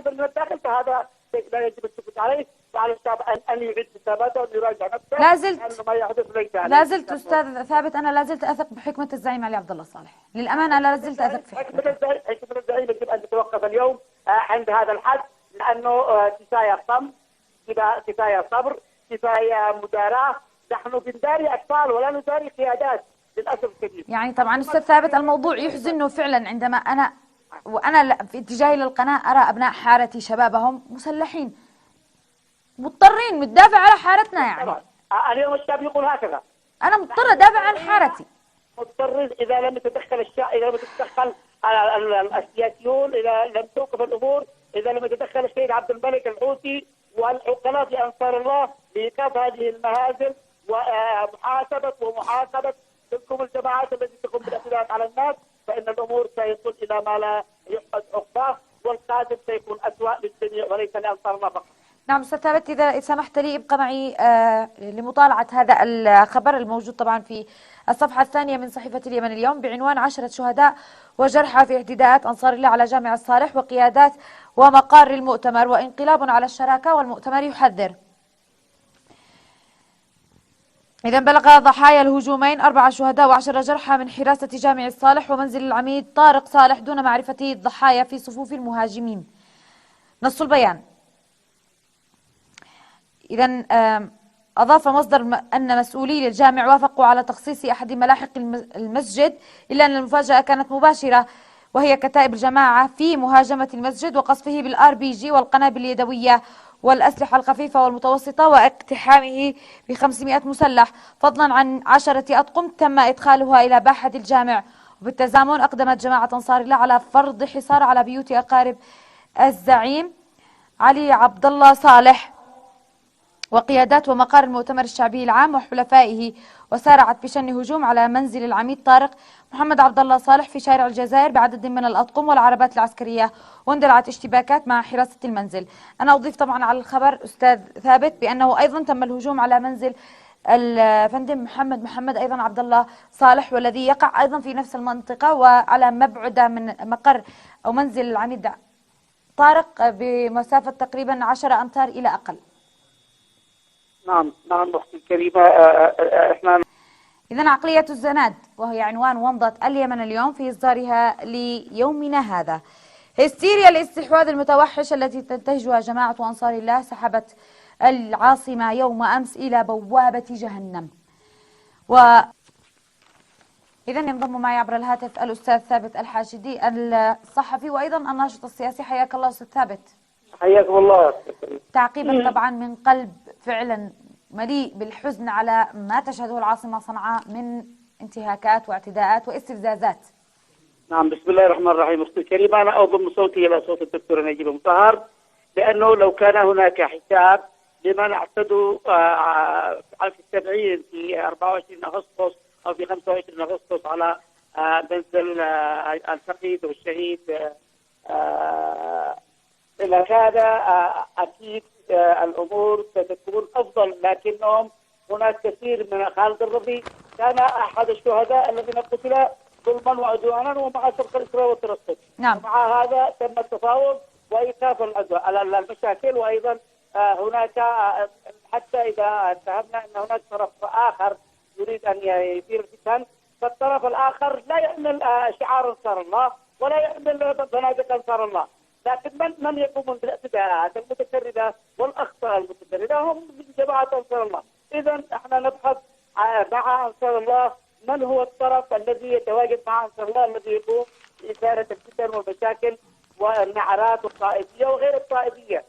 ايضا من الداخل، فهذا لا يجب السكوت عليه، وعلى الشعب ان يعيد حساباته وان يراجع نفسه. لا زلت استاذ ثابت، انا لا زلت اثق بحكمه الزعيم علي عبد الله صالح، للامانه انا لا زلت اثق في حكمته. حكمة الزعيم يجب ان تتوقف اليوم عند هذا الحد، لانه كفايه صمت، كفايه صبر، كفايه مداراة. نحن بنداري اطفال ولا نداري قيادات للاسف الشديد. يعني طبعا استاذ ثابت الموضوع يحزنه فعلا عندما وانا في اتجاهي للقناه ارى ابناء حارتي شبابهم مسلحين مضطرين ندافع على حارتنا. يعني اليوم الشعب يقول هكذا، انا مضطر ادافع عن حارتي، مضطر اذا لم يتدخل الشعب، اذا لم يتدخل السياسيون، اذا لم توقف الامور، اذا لم يتدخل السيد عبد الملك الحوثي والعقلاء في انصار الله لايقاف هذه المهازل ومحاسبه تلكم الجماعات التي تقوم بالاعتداءات على الناس، فان الامور سيصل الى ما لا يحمد عقباه، والقادم سيكون اسوء للجميع وليس لانصار الله فقط. نعم استاذ ثابت، اذا سمحت لي ابقى معي لمطالعه هذا الخبر الموجود طبعا في الصفحه الثانيه من صحيفه اليمن اليوم بعنوان 10 شهداء وجرحى في اعتداءات انصار الله على جامع الصالح وقيادات ومقار المؤتمر وانقلاب على الشراكه، والمؤتمر يحذر. إذا بلغ ضحايا الهجومين 4 شهداء و10 جرحى من حراسة جامع الصالح ومنزل العميد طارق صالح دون معرفة الضحايا في صفوف المهاجمين. نص البيان. إذا أضاف مصدر أن مسؤولي الجامع وافقوا على تخصيص أحد ملاحق المسجد، إلا أن المفاجأة كانت مباشرة، وهي كتائب الجماعة في مهاجمة المسجد وقصفه بالRPG والقنابل اليدوية والأسلحة الخفيفة والمتوسطة واقتحامه ب500 مسلح، فضلا عن 10 أطقم تم إدخالها إلى باحة الجامع. وبالتزامن أقدمت جماعة أنصار الله على فرض حصار على بيوت أقارب الزعيم علي عبد الله صالح وقيادات ومقار المؤتمر الشعبي العام وحلفائه، وسارعت بشن هجوم على منزل العميد طارق محمد عبد الله صالح في شارع الجزائر بعدد من الأطقم والعربات العسكرية، واندلعت اشتباكات مع حراسة المنزل. أنا أضيف طبعا على الخبر أستاذ ثابت بأنه أيضا تم الهجوم على منزل الفندم محمد أيضا عبد الله صالح، والذي يقع أيضا في نفس المنطقة وعلى مبعد من مقر أو منزل العميد طارق بمسافة تقريبا 10 أمتار إلى أقل. نعم أختي الكريمة، احنا إذن عقلية الزناد، وهي عنوان ومضة اليمن اليوم في إصدارها ليومنا هذا. هستيريا الاستحواذ المتوحش التي تنتهجها جماعة أنصار الله سحبت العاصمة يوم أمس إلى بوابة جهنم. إذن ينضم معي عبر الهاتف الأستاذ ثابت الحاشدي الصحفي وأيضا الناشط السياسي. حياك الله أستاذ ثابت. حياكم الله. تعقيبا طبعا من قلب فعلا مليء بالحزن على ما تشهده العاصمة صنعاء من انتهاكات واعتداءات واستفزازات. نعم، بسم الله الرحمن الرحيم. أختي الكريمة، أنا أضم صوتي إلى صوت الدكتور نجيب مطهر، لأنه لو كان هناك حساب لمن اعتدوا في 70 في 24 أغسطس أو في 25 أغسطس على منزل الفقيد والشهيد إلى هذا، أكيد الأمور ستكون أفضل. لكنهم هناك كثير من خالد الربي كان أحد الشهداء الذين قتل ظلما وعدوانا ومع سبق الإسراء والترصد. نعم. ومع هذا تم التفاوض وإيقاف المشاكل. وأيضا هناك حتى إذا اتهمنا أن هناك طرف آخر يريد أن يثير الفتن، فالطرف الآخر لا يحمل شعار أنصار الله ولا يحمل بنادق أنصار الله، لكن من يقومون بالاعتداءات المتكررة والأخطاء المتكررة هم من جماعة أنصار الله. إذا احنا نبحث مع أنصار الله من هو الطرف الذي يتواجد مع أنصار الله الذي يقوم بإثارة الفتن والمشاكل والنعرات الطائفية وغير الطائفية.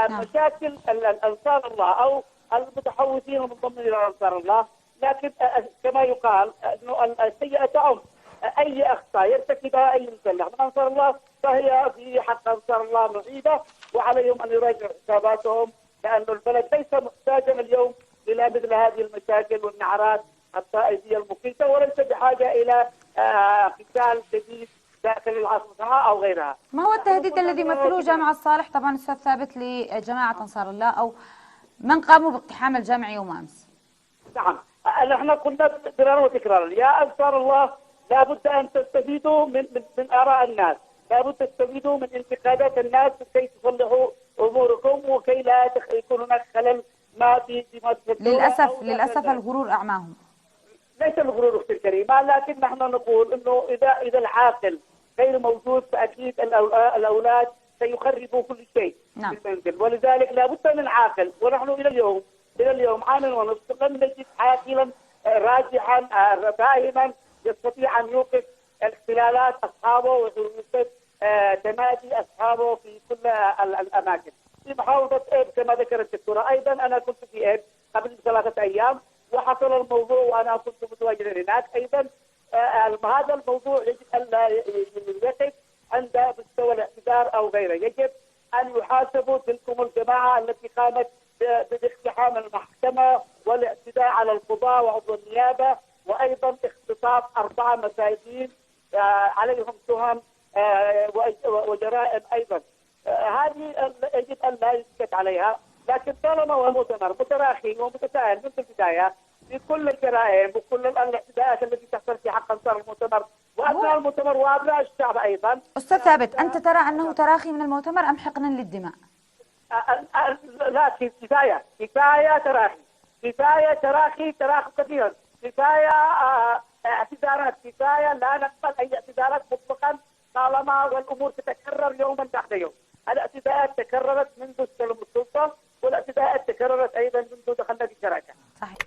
مشاكل أنصار الله أو المتحوثين المنضمين إلى أنصار الله، لكن كما يقال أنه السيئة تعم أي أخطاء يرتكبها أي مسلح من أنصار الله فهي في حق أنصار الله معيبة، وعليهم أن يراجعوا حساباتهم، لأن البلد ليس محتاجا اليوم إلى مثل هذه المشاكل والنعرات الطائفية المخيفة، وليس بحاجة إلى قتال جديد داخل العاصمة صنعاء أو غيرها. ما هو التهديد الذي يمثله جامع الصالح طبعا أستاذ ثابت لجماعة أنصار الله أو من قاموا باقتحام الجامع يوم أمس؟ نعم، نحن قلنا تكرارا وتكرارا يا أنصار الله لابد أن تستفيدوا من آراء الناس، لابد تستفيدوا من انتقادات الناس لكي تصلحوا اموركم وكي لا يكون هناك خلل ما في مؤسسة الدولة. للاسف الغرور اعماهم. ليس الغرور اختي الكريمه، لكن نحن نقول انه اذا العاقل غير موجود فاكيد الاولاد سيخربوا كل شيء في المنزل، ولذلك لابد من عاقل. ونحن الى اليوم عام ونصف لم نجد عاقلا راجحا فاهما يستطيع ان يوقف اختلالات اصحابه ويوقف تمادي اصحابه في كل الاماكن. في محافظه اب كما ذكرت الدكتوره، ايضا انا كنت في اب قبل 3 ايام وحصل الموضوع وانا كنت متواجدا هناك ايضا. هذا الموضوع يجب ان لا يقف عند مستوى الاعتذار او غيره، يجب ان يحاسبوا تلكم الجماعه التي قامت باقتحام المحكمه والاعتداء على القضاء وعضو النيابه، وايضا اختطاف 4 مساجين عليهم تهم وجرائم ايضا. هذه يجب ان لا يسكت عليها، لكن طالما هو مؤتمر متراخي ومتساهل من البدايه في كل الجرائم وكل الاعتداءات التي تحصل في حق انصار المؤتمر وابناء المؤتمر وابناء الشعب ايضا. استاذ ثابت، انت ترى انه تراخي من المؤتمر ام حقنا للدماء؟ لا، كفايه تراخي كثيرا، كفايه اعتذارات، كفايه لا نقبل اي اعتذارات مطلقا طالما والامور تتكرر يوما بعد يوم. الاعتداءات تكررت منذ استلم السلطه والاعتداءات تكررت ايضا منذ دخلنا في الشراكه. صحيح.